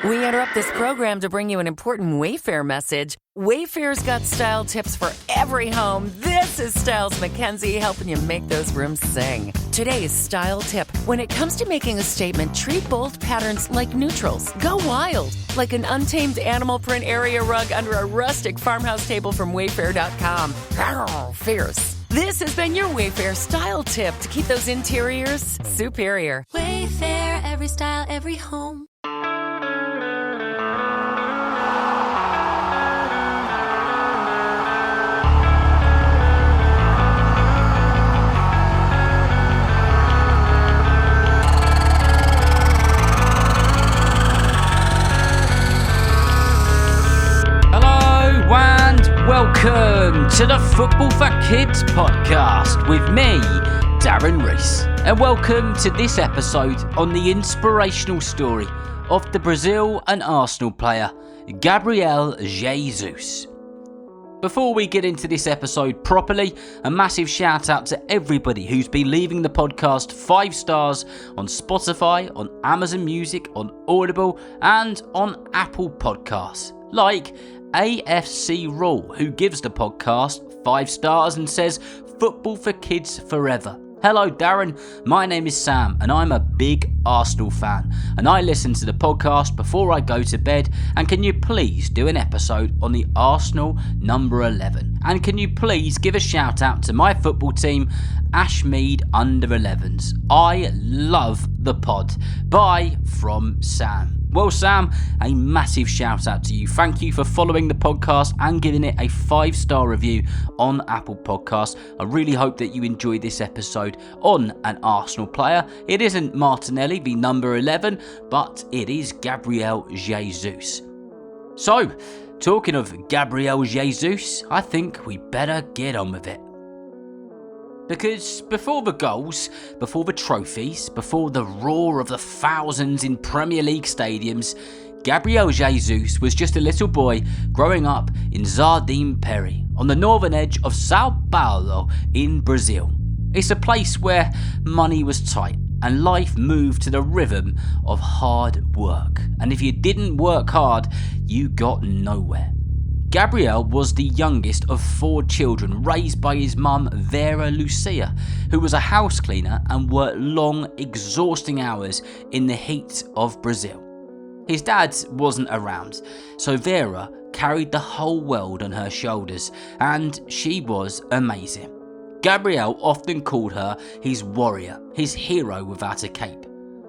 We interrupt this program to bring you an important Wayfair message. Wayfair's got style tips for every home. This is Styles McKenzie helping you make those rooms sing. Today's style tip. When it comes to making a statement, treat bold patterns like neutrals. Go wild, like an untamed animal print area rug under a rustic farmhouse table from Wayfair.com. Fierce. This has been your Wayfair style tip to keep those interiors superior. Wayfair, every style, every home. Welcome to the Football for Kids podcast with me, Darren Rees, and welcome to this episode on the inspirational story of the Brazil and Arsenal player, Gabriel Jesus. Before we get into this episode properly, a massive shout out to everybody who's been leaving the podcast 5 stars on Spotify, on Amazon Music, on Audible, and on Apple Podcasts, like AFC Rule, who gives the podcast 5 stars and says, "Football for kids forever." Hello Darren, my name is Sam and I'm a big Arsenal fan and I listen to the podcast before I go to bed, and can you please do an episode on the Arsenal number 11, and can you please give a shout out to my football team, Ashmead under 11s. I love the pod. Bye from Sam. Well, Sam, a massive shout out to you. Thank you for following the podcast and giving it a 5-star review on Apple Podcasts. I really hope that you enjoyed this episode on an Arsenal player. It isn't Martinelli, the number 11, but it is Gabriel Jesus. So, talking of Gabriel Jesus, I think we better get on with it. Because before the goals, before the trophies, before the roar of the thousands in Premier League stadiums, Gabriel Jesus was just a little boy growing up in Jardim Peri, on the northern edge of São Paulo in Brazil. It's a place where money was tight and life moved to the rhythm of hard work. And if you didn't work hard, you got nowhere. Gabriel was the youngest of 4 children raised by his mum Vera Lucia, who was a house cleaner and worked long, exhausting hours in the heat of Brazil. His dad wasn't around, so Vera carried the whole world on her shoulders, and she was amazing. Gabriel often called her his warrior, his hero without a cape.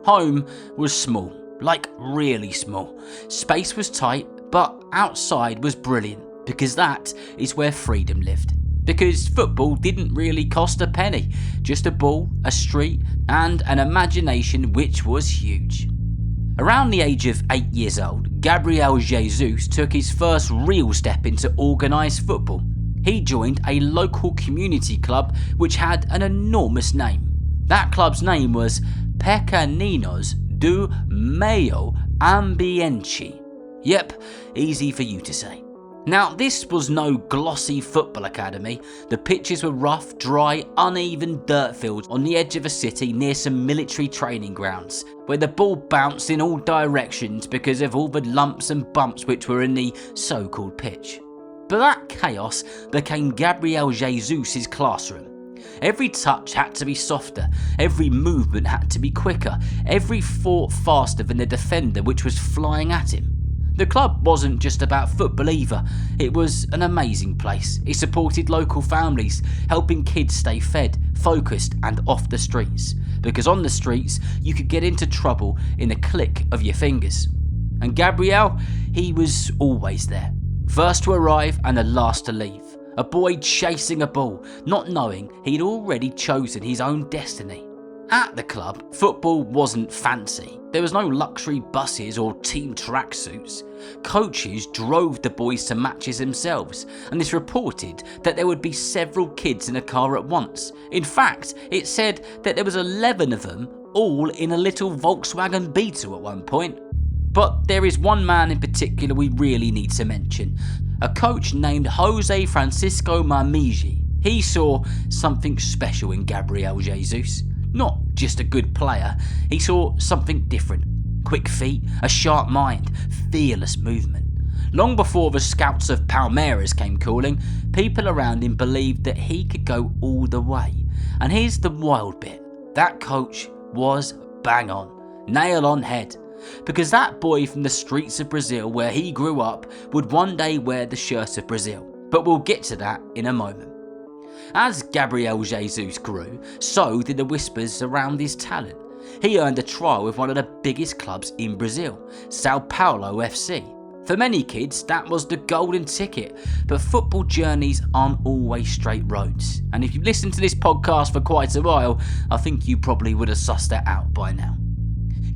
Home was small, like really small. Space was tight, but outside was brilliant, because that is where freedom lived. Because football didn't really cost a penny, just a ball, a street, and an imagination which was huge. Around the age of 8 years old, Gabriel Jesus took his first real step into organised football. He joined a local community club which had an enormous name. That club's name was Pequeninos do Meio Ambiente. Yep, easy for you to say. Now, this was no glossy football academy. The pitches were rough, dry, uneven dirt fields on the edge of a city near some military training grounds, where the ball bounced in all directions because of all the lumps and bumps which were in the so-called pitch. But that chaos became Gabriel Jesus' classroom. Every touch had to be softer, every movement had to be quicker, every thought faster than the defender which was flying at him. The club wasn't just about football either. It was an amazing place. It supported local families, helping kids stay fed, focused and off the streets. Because on the streets, you could get into trouble in the click of your fingers. And Gabriel, he was always there. First to arrive and the last to leave. A boy chasing a ball, not knowing he'd already chosen his own destiny. At the club, football wasn't fancy. There was no luxury buses or team tracksuits. Coaches drove the boys to matches themselves, and it's reported that there would be several kids in a car at once. In fact, it said that there was 11 of them, all in a little Volkswagen Beetle at one point. But there is one man in particular we really need to mention. A coach named Jose Francisco Mamiji. He saw something special in Gabriel Jesus. Not just a good player, he saw something different. quick feet, a sharp mind, fearless movement. Long before the scouts of Palmeiras came calling, people around him believed that he could go all the way. And here's the wild bit. That coach was bang on, nail on head. Because that boy from the streets of Brazil where he grew up would one day wear the shirt of Brazil. But we'll get to that in a moment. As Gabriel Jesus grew, so did the whispers around his talent. He earned a trial with one of the biggest clubs in Brazil, São Paulo FC. For many kids, that was the golden ticket, but football journeys aren't always straight roads. And if you've listened to this podcast for quite a while, I think you probably would have sussed that out by now.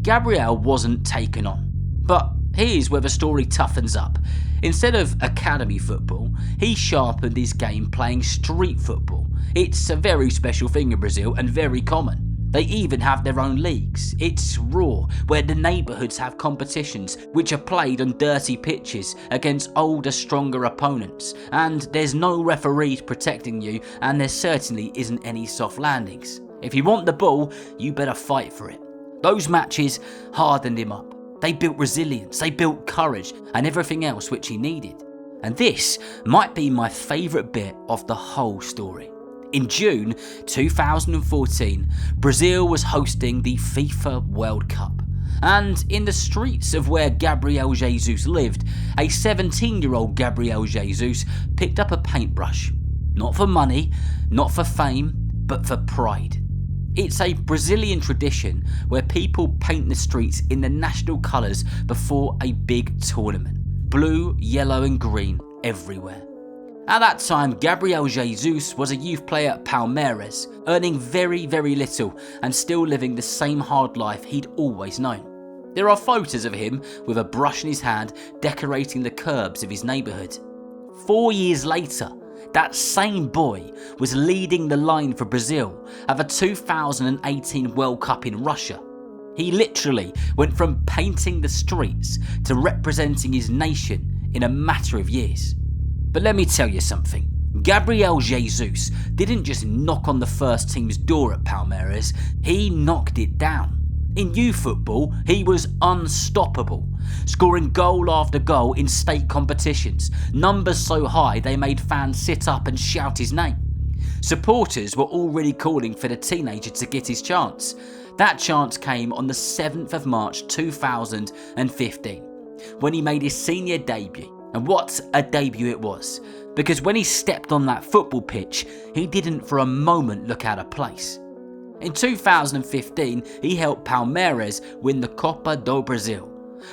Gabriel wasn't taken on, but here's where the story toughens up. Instead of academy football, he sharpened his game playing street football. It's a very special thing in Brazil and very common. They even have their own leagues. It's raw, where the neighbourhoods have competitions which are played on dirty pitches against older, stronger opponents, and there's no referee protecting you, and there certainly isn't any soft landings. If you want the ball, you better fight for it. Those matches hardened him up. They built resilience, they built courage, and everything else which he needed. And this might be my favourite bit of the whole story. In June 2014, Brazil was hosting the FIFA World Cup. And in the streets of where Gabriel Jesus lived, a 17-year-old Gabriel Jesus picked up a paintbrush. Not for money, not for fame, but for pride. It's a Brazilian tradition where people paint the streets in the national colours before a big tournament. Blue, yellow and green everywhere. At that time, Gabriel Jesus was a youth player at Palmeiras, earning very, very little and still living the same hard life he'd always known. There are photos of him with a brush in his hand decorating the curbs of his neighbourhood. 4 years later, that same boy was leading the line for Brazil at the 2018 World Cup in Russia. He literally went from painting the streets to representing his nation in a matter of years. But let me tell you something. Gabriel Jesus didn't just knock on the first team's door at Palmeiras, he knocked it down. In youth football, he was unstoppable, scoring goal after goal in state competitions, numbers so high they made fans sit up and shout his name. Supporters were already calling for the teenager to get his chance. That chance came on the 7th of March 2015, when he made his senior debut. And what a debut it was, because when he stepped on that football pitch, he didn't for a moment look out of place. In 2015, he helped Palmeiras win the Copa do Brasil.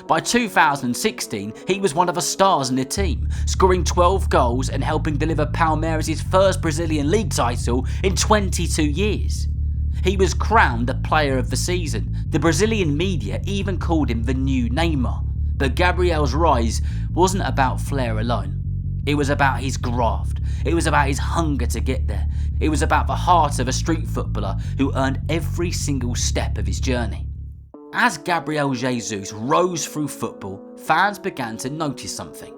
By 2016, he was one of the stars in the team, scoring 12 goals and helping deliver Palmeiras' first Brazilian league title in 22 years. He was crowned the player of the season. The Brazilian media even called him the new Neymar. But Gabriel's rise wasn't about flair alone. It was about his graft. It was about his hunger to get there. It was about the heart of a street footballer who earned every single step of his journey. As Gabriel Jesus rose through football, fans began to notice something.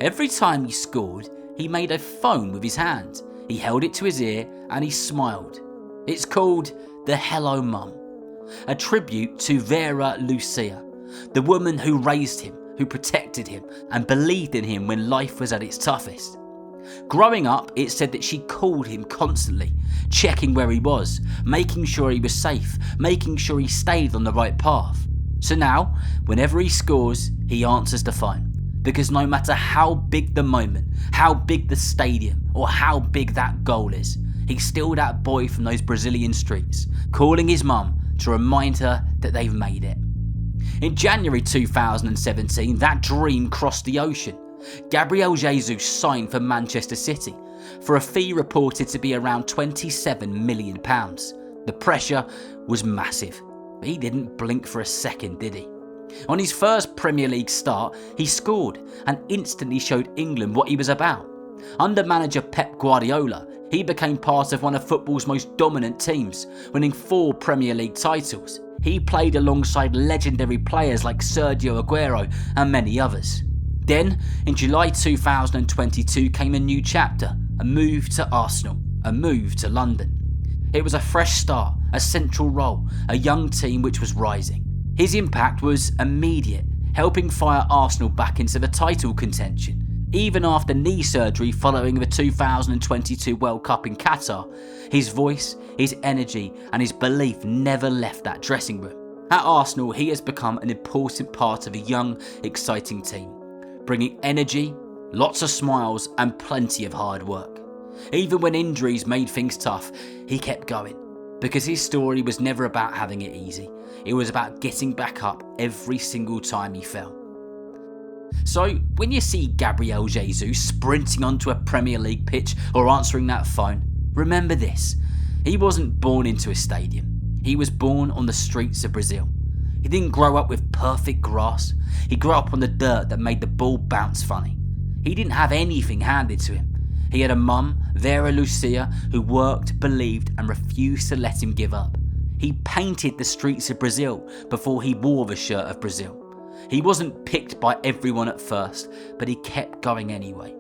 Every time he scored, he made a phone with his hand. He held it to his ear and he smiled. It's called the Hello Mum, a tribute to Vera Lucia, the woman who raised him, who protected him and believed in him when life was at its toughest. Growing up, it said that she called him constantly, checking where he was, making sure he was safe, making sure he stayed on the right path. So now, whenever he scores, he answers the phone. Because no matter how big the moment, how big the stadium, or how big that goal is, he's still that boy from those Brazilian streets, calling his mum to remind her that they've made it. In January 2017, that dream crossed the ocean. Gabriel Jesus signed for Manchester City for a fee reported to be around £27 million. The pressure was massive, but he didn't blink for a second, did he? On his first Premier League start, he scored and instantly showed England what he was about. Under manager Pep Guardiola, he became part of one of football's most dominant teams, winning 4 Premier League titles. He played alongside legendary players like Sergio Aguero and many others. Then, in July 2022 came a new chapter, a move to Arsenal, a move to London. It was a fresh start, a central role, a young team which was rising. His impact was immediate, helping fire Arsenal back into the title contention. Even after knee surgery following the 2022 World Cup in Qatar, his voice, his energy and his belief never left that dressing room. At Arsenal, he has become an important part of a young, exciting team, bringing energy, lots of smiles and plenty of hard work. Even when injuries made things tough, he kept going, because his story was never about having it easy. It was about getting back up every single time he fell. So, when you see Gabriel Jesus sprinting onto a Premier League pitch or answering that phone, remember this: he wasn't born into a stadium. He was born on the streets of Brazil. He didn't grow up with perfect grass. He grew up on the dirt that made the ball bounce funny. He didn't have anything handed to him. He had a mum, Vera Lucia, who worked, believed and refused to let him give up. He painted the streets of Brazil before he wore the shirt of Brazil. He wasn't picked by everyone at first, but he kept going anyway.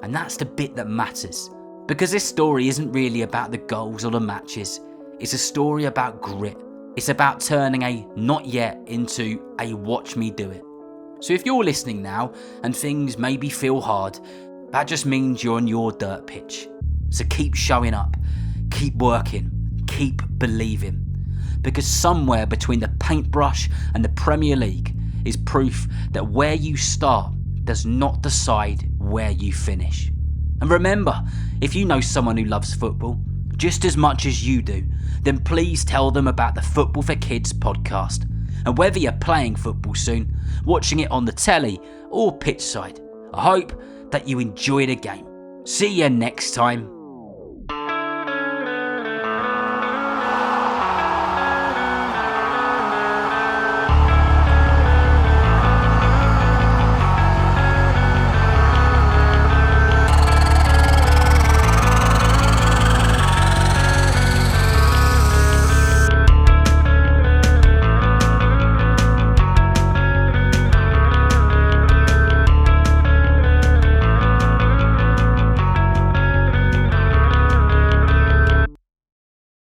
And that's the bit that matters, because this story isn't really about the goals or the matches. It's a story about grit. It's about turning a not yet into a watch me do it. So if you're listening now and things maybe feel hard, that just means you're on your dirt pitch. So keep showing up, keep working, keep believing. Because somewhere between the paintbrush and the Premier League is proof that where you start does not decide where you finish. And remember, if you know someone who loves football just as much as you do, then please tell them about the Football for Kids podcast. And whether you're playing football soon, watching it on the telly or pitchside, I hope that you enjoy the game. See you next time.